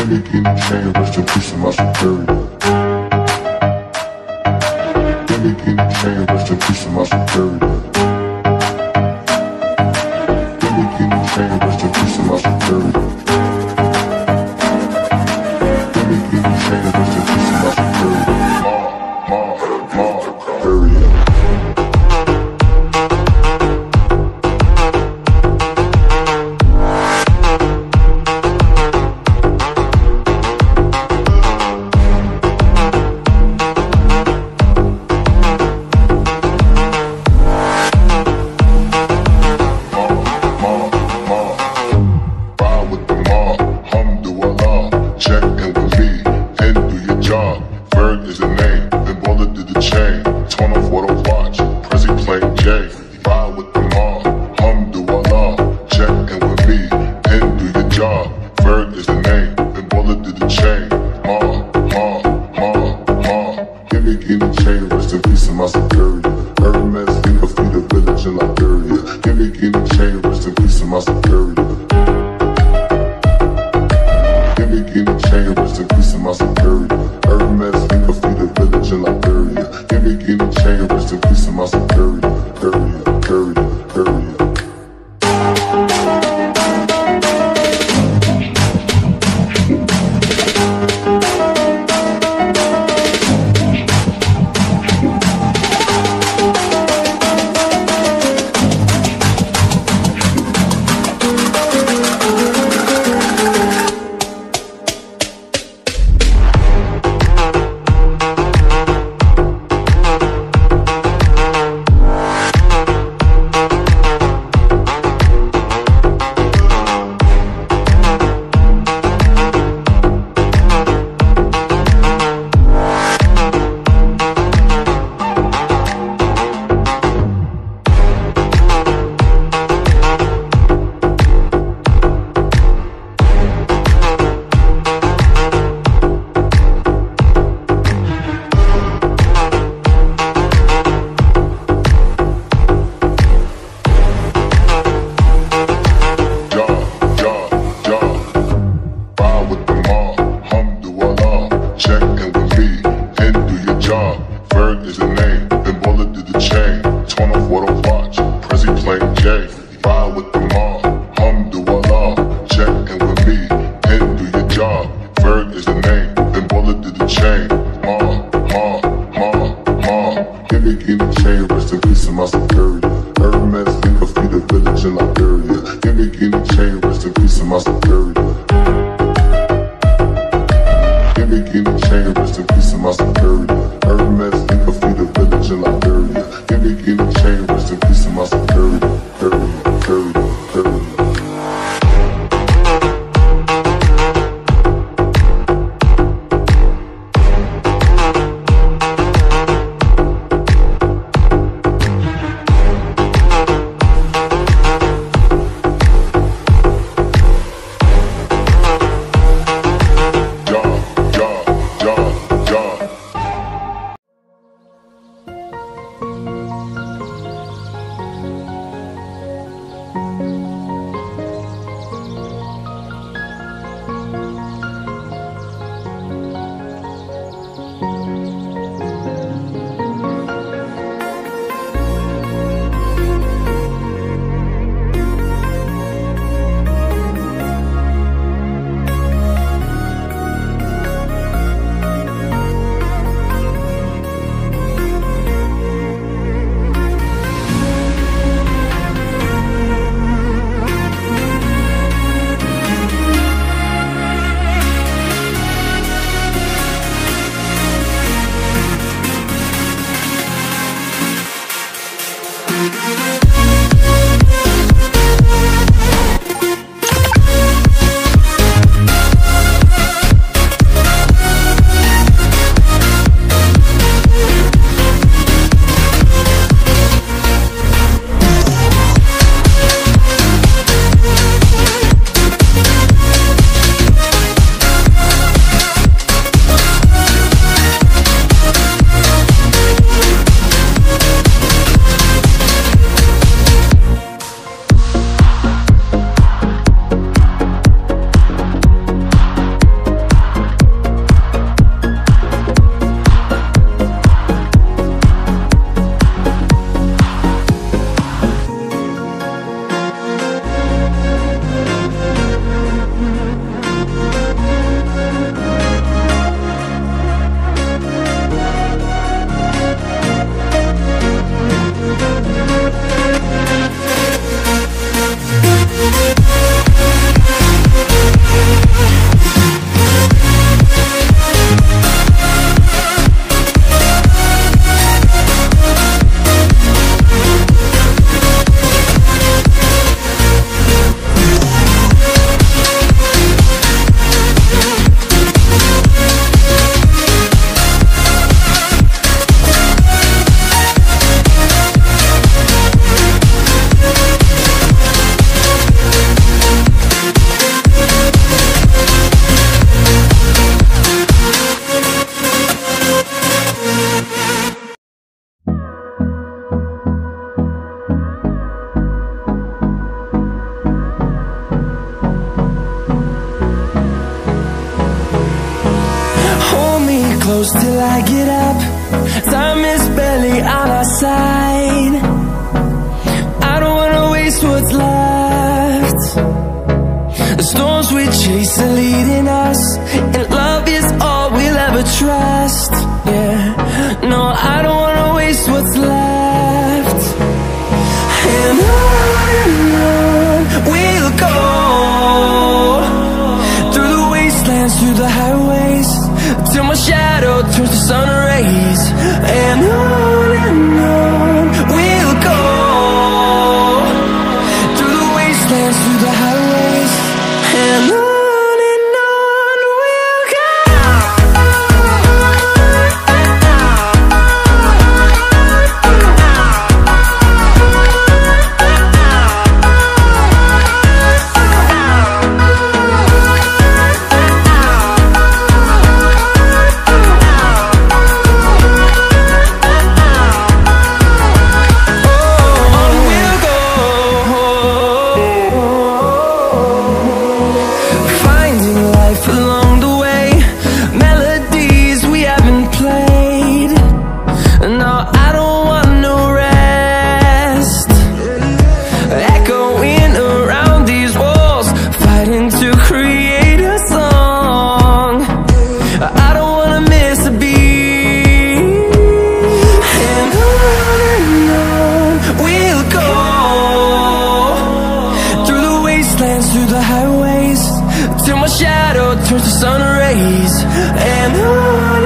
Guinea chain, rest in peace to my superior. Guinea chain, rest in peace to my superior. Guinea chain, rest in peace to my superior. Guinea chain, rest in peace to my superior. Superior. close till I get up. Time is barely on our side. I don't wanna waste what's left. The storms we chase are leading us, and love is all we'll ever trust. Yeah, no, I don't wanna waste what's left. And on we'll go, through the wastelands, through the highways, till my shadow turns to sun rays. And on we'll go, through the wastelands, through the highways, and on we'll go. Through the highways, till my shadow turns to sun rays. And on